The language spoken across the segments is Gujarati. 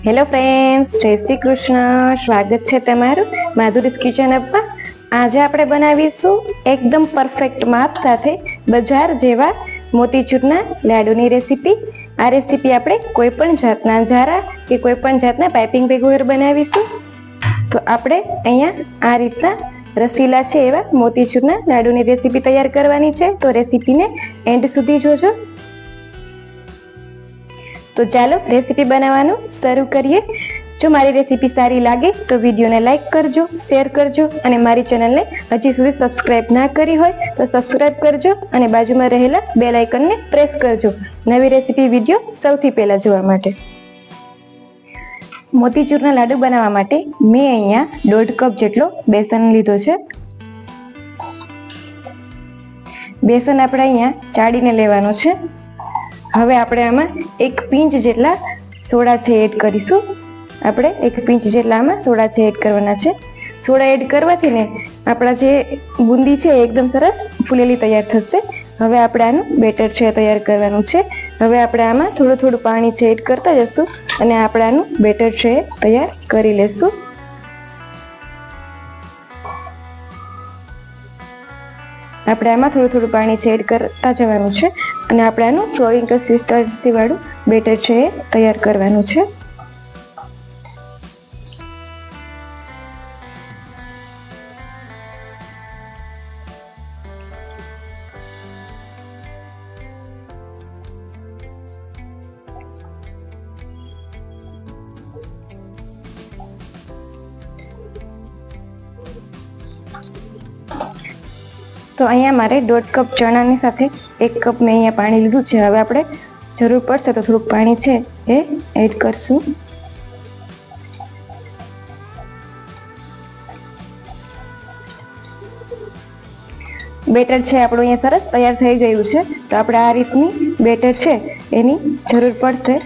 હેલો ફ્રેન્ડ્સ, જય શ્રી કૃષ્ણ. સ્વાગત છે તમારું માધુરીસ કિચન અપમાં. આજે આપણે બનાવીશું એકદમ પરફેક્ટ માપ સાથે બજાર જેવા મોતીચૂરના લાડુની રેસીપી. આ રેસીપી આપણે કોઈ પણ જાતના જારા કે કોઈ પણ જાતના પાઇપિંગ બેગ વગર બનાવીશું. તો આપણે અહીંયા આ રીતના રસીલા છે એવા મોતીચૂરના લાડુની રેસીપી તૈયાર કરવાની છે. તો રેસીપીને એન્ડ સુધી જોજો. તો ચાલો રેસીપી બનાવવાનું શરૂ કરીએ. જો મારી રેસીપી સારી લાગે તો વિડીયોને લાઈક કરજો, શેર કરજો અને મારી ચેનલને હજી સુધી સબસ્ક્રાઇબ ના કરી હોય તો સબસ્ક્રાઇબ કરજો અને બાજુમાં રહેલા બેલ આઇકનને પ્રેસ કરજો નવી રેસીપી વિડીયો સૌથી પહેલા જોવા માટે. મોતીચૂરના લાડુ બનાવવા માટે મેં અહીંયા 1.5 કપ જેટલો બેસન લીધો છે. બેસન આપણે અહીંયા ચાળીને લેવાનું છે. હવે આપણે આમાં 1 પિંચ જેટલા સોડા છે એડ કરીશું. આપણે 1 પિંચ જેટલા આમાં સોડા છે એડ કરવાના છે. સોડા એડ કરવાથી ને આપણા જે બુંદી છે એકદમ સરસ ફૂલેલી તૈયાર થશે. હવે આપણે આનું બેટર છે તૈયાર કરવાનું છે. હવે આપણે આમાં થોડું થોડું પાણી છે એડ કરતા જશું અને આપણે આનું બેટર છે તૈયાર કરી લેશું. આપણે આમાં થોડું થોડું પાણી છે એડ કરતા જવાનું છે અને આપણે આનું ફ્લોઈંગ કન્સિસ્ટન્સી વાળું બેટર છે એ તૈયાર કરવાનું છે. તો અહીંયા મારે 1.5 કપ ચણાની સાથે 1 કપ મેં અહીંયા પાણી લીધું છે. હવે આપણે જરૂર પડશે તો થોડુંક પાણી છે એ એડ કરશું. બેટર છે આપણું અહીંયા સરસ તૈયાર થઈ ગયું છે. તો આપણે આ રીતની બેટર છે એની જરૂર પડશે.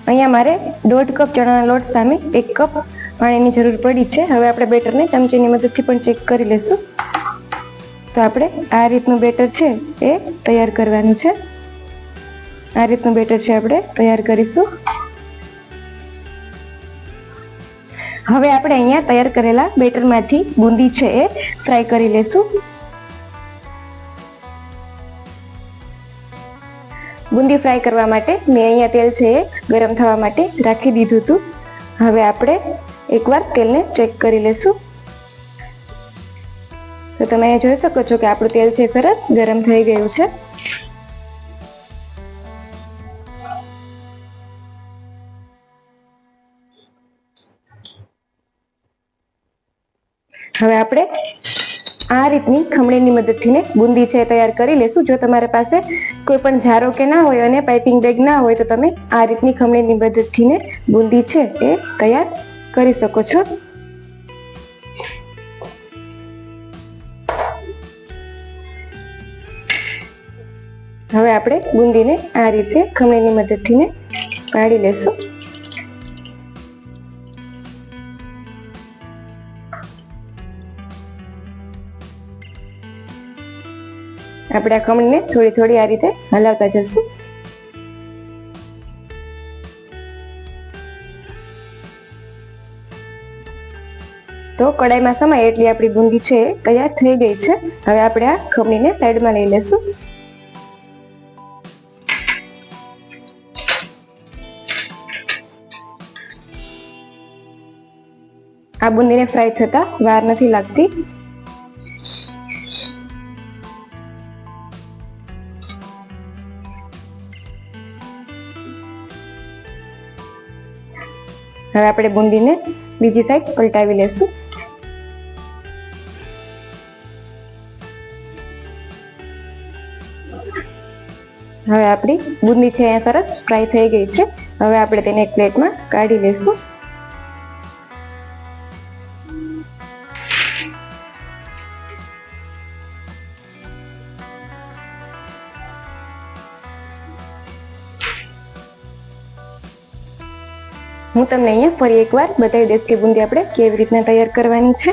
અહીંયા મારે 1.5 કપ ચણાના લોટ સામે 1 કપ પાણીની જરૂર પડી છે. હવે આપણે બેટરને ચમચીની મદદથી પણ ચેક કરી લેશું. તો આપણે આ રીતનું બેટર છે એ તૈયાર કરવાનું છે. આ રીતનું બેટર છે આપણે તૈયાર કરીશું. હવે આપણે અહીંયા તૈયાર કરેલા બેટરમાંથી બુંદી છે એ ફ્રાય કરી લેશું. બુંદી ફ્રાય કરવા માટે મેં અહીંયા તેલ છે એ ગરમ થવા માટે રાખી દીધું હતું. હવે આપણે એકવાર તેલને ચેક કરી લેશું. તો તમે અહીંયા જોઈ શકો છો કે આપણું તેલ છે સરસ ગરમ થઈ ગયું છે. હવે આપણે આ રીતની ખમણીની મદદથી બુંદી છે તૈયાર કરી લેશું. જો તમારી પાસે કોઈ પણ જારો કે ના હોય અને પાઇપિંગ બેગ ના હોય તો તમે આ રીતની ખમણીની મદદથી બુંદી છે એ તૈયાર કરી શકો છો. હવે આપણે બુંદીને આ રીતે ખમણીની મદદથી પાડી લેશું. આપણે આ ખમણીને થોડી થોડી આ રીતે હલાવતા જશું. તો કડાઈમાં સમાય એટલી આપણી બુંદી છે તૈયાર થઈ ગઈ છે. હવે આપણે આ ખમણીને સાઈડમાં લઈ લેશું. આ બુંદીને ફ્રાય થતા વાર નથી લાગતી. હવે આપણે બુંદીને બીજી સાઈડ પલટાવી લેશું. હવે આપણી બુંદી છે અહીંયા સરસ ફ્રાય થઈ ગઈ છે. હવે આપણે તેને એક પ્લેટમાં કાઢી લેશું. હું તમને અહીંયા ફરી એકવાર બતાવી દઈશ કે બુંદી આપણે કેવી રીતના તૈયાર કરવાની છે.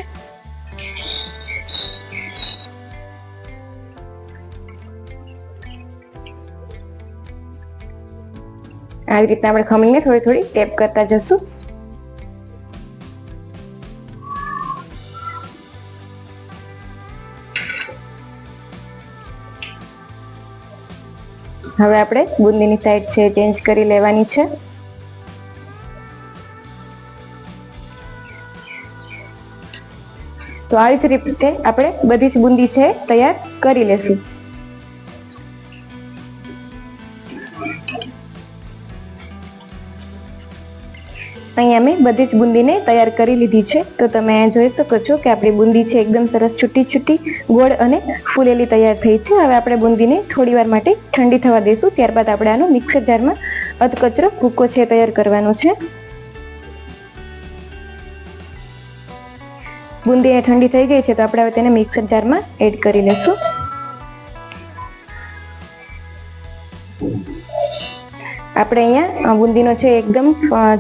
આવી રીતના આપણે ખમણીને થોડી થોડી ટેપ કરતા જશું. હવે આપણે બુંદીની સાઈડ છે ચેન્જ કરી લેવાની છે. તો આવી જ રીતે આપણે બધી જ બુંદી છે તૈયાર કરી લેશું. અહીંયા મેં બધી જ બુંદીને તૈયાર કરી લીધી છે. તો તમે જોઈ શકો છો કે આપણી બુંદી છે એકદમ સરસ છૂટી છૂટી ગોળ અને ફૂલેલી તૈયાર થઈ છે. હવે આપણે બુંદીને થોડી વાર માટે ઠંડી થવા દઈશું. ત્યારબાદ આપણે આનો મિક્સર જારમાં અધકચરો ભૂકો છે તૈયાર કરવાનો છે. બુંદી ઠંડી થઈ ગઈ છે તો આપણે હવે તેને મિક્સર જારમાં એડ કરી લેશું. આપણે અહીંયા બુંદીનો છે એકદમ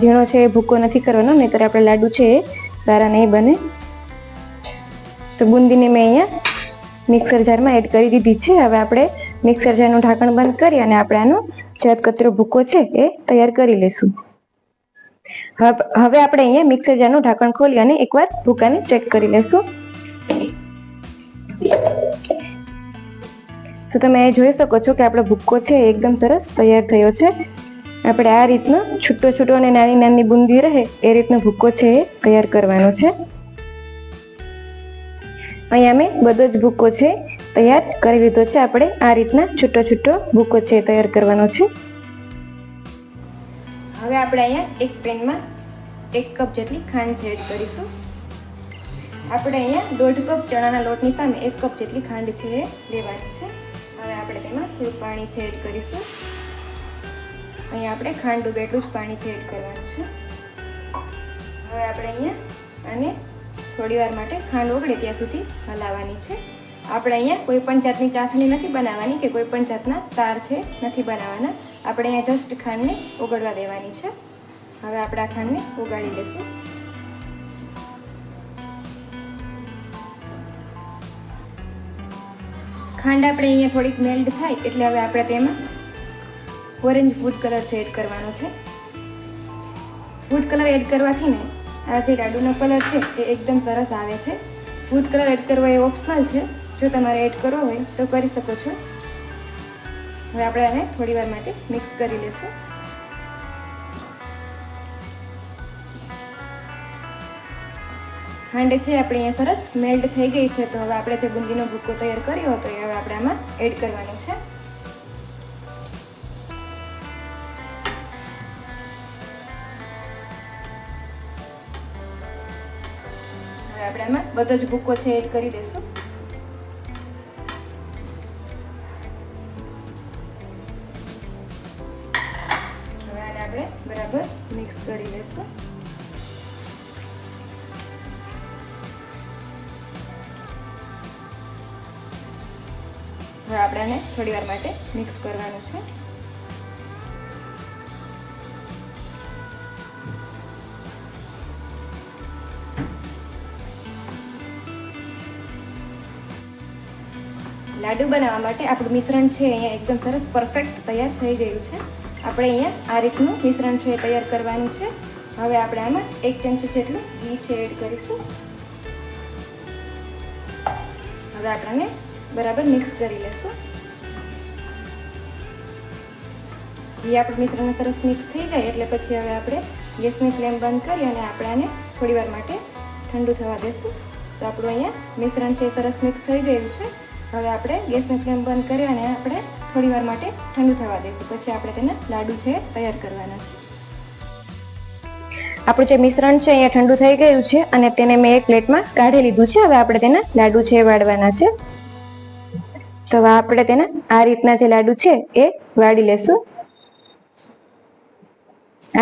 ઝીણો છે ભૂકો નથી કરવાનો, નહીંતર આપણે લાડુ છે એ સારા નહીં બને. તો બુંદીને મેં અહીંયા મિક્સર જારમાં એડ કરી દીધી છે. હવે આપણે મિક્સર જારનું ઢાંકણ બંધ કરી અને આપણે આનો જે અધકચરો ભૂકો છે એ તૈયાર કરી લઈશું. હવે આપણે અહીંયા મિક્સર જારનું ઢાંકણ ખોલી અને એકવાર ભૂકાને ચેક કરી લેશું. તો તમે જોઈ શકો છો કે આપણો ભૂકો છે એકદમ સરસ તૈયાર થયો છે. આપણે આ રીતનો છૂટો છૂટો અને નાની નાની બુંદી રહે એ રીતનો ભૂકો છે એ તૈયાર કરવાનો છે. અહીંયા મેં બધો જ ભૂકો છે તૈયાર કરી લીધો છે. આપણે આ રીતના છૂટો છૂટો ભૂકો છે તૈયાર કરવાનો છે. હવે આપણે અહીંયા એક પેનમાં 1 કપ જેટલી ખાંડ છે એડ કરીશું. આપણે અહીંયા 1.5 કપ ચણાના લોટની સામે 1 કપ જેટલી ખાંડ છે એ લેવાની છે. હવે આપણે તેમાં થોડું પાણી છે એડ કરીશું. અહીંયા આપણે ખાંડ ડૂબે એટલું જ પાણી છે એડ કરવાનું છે. હવે આપણે અહીંયા આને થોડી વાર માટે ખાંડ ઓગળે ત્યાં સુધી હલાવવાની છે. આપણે અહીંયા કોઈ પણ જાતની ચાસણી નથી બનાવવાની કે કોઈ પણ જાતના તાર છે નથી બનાવવાના. આપણે અહીંયા જસ્ટ ખાંડને ઓગળવા દેવાની છે. હવે આપણે આ ખાંડને ઓગાળી લઈશું. ખાંડ આપણે અહીંયા થોડીક મેલ્ટ થાય એટલે હવે આપણે તેમાં ઓરેન્જ ફૂડ કલર છે એડ કરવાનો છે. ફૂડ કલર એડ કરવાથી ને આ જે લાડુનો કલર છે એ એકદમ સરસ આવે છે. ફૂડ કલર એડ કરવો એ ઓપ્શનલ છે. જો તમારે એડ કરવો હોય તો કરી શકો છો. હવે આપણે આને થોડી વાર માટે મિક્સ કરી લઈશું. ખાંડ છે આપણે અહીંયા સરસ મેલ્ટ થઈ ગઈ છે. તો હવે આપણે જે બુંદીનો ભૂકો તૈયાર કર્યો હતો એ હવે આપણે આમાં એડ કરવાનો છે. હવે આપણે આમાં બધો જ ભૂકો છે એડ કરી દઈશું. હવે આને આપણે બરાબર મિક્સ કરી લઈશું. હવે આપણે આને થોડી વાર માટે મિક્સ કરવાનું છે. લાડુ બનાવવા માટે આપણું મિશ્રણ છે અહીંયા એકદમ સરસ પરફેક્ટ તૈયાર થઈ ગયું છે. આપણે અહીંયા આ રીતનું મિશ્રણ છે તૈયાર કરવાનું છે. હવે આપણે આમાં 1 ચમચી જેટલું ઘી છે એડ કરીશું. હવે આપણે બરાબર મિક્સ કરી લેશું. ઘી આપણું મિશ્રણ સરસ મિક્સ થઈ જાય એટલે પછી હવે આપણે ગેસની ફ્લેમ બંધ કરી અને આપણે આને થોડી વાર માટે ઠંડુ થવા દેશું. તો આપણું અહીંયા મિશ્રણ છે સરસ મિક્સ થઈ ગયું છે. હવે આપણે ગેસની ફ્લેમ બંધ કરી અને આપણે થોડી વાર માટે ઠંડુ થવા દઈશું. પછી આપણે તેના લાડુ છે તૈયાર કરવાના છે. આપણું જે મિશ્રણ છે અહીંયા ઠંડુ થઈ ગયું છે અને તેને મેં એક પ્લેટમાં કાઢી લીધું છે. હવે આપણે તેના લાડુ છે વાળવાના છે. તો હવે આપણે તેના આ રીતના જે લાડુ છે એ વાળી લેશું.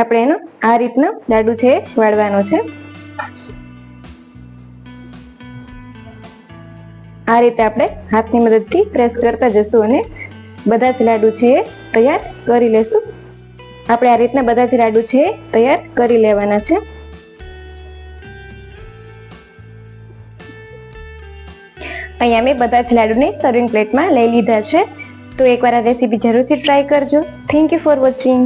આપણે એનો આ રીતનો લાડુ છે વાળવાનો છે. આ રીતે આપણે હાથની મદદથી પ્રેસ કરતા જશું અને બધા જ લાડુ છે એ તૈયાર કરી લેશું. આપણે આ રીતના બધા જ લાડુ છે તૈયાર કરી લેવાના છે. અહીંયા મેં બધા જ લાડુને સર્વિંગ પ્લેટમાં લઈ લીધા છે. તો એકવાર આ રેસીપી જરૂરથી ટ્રાય કરજો. Thank you for watching.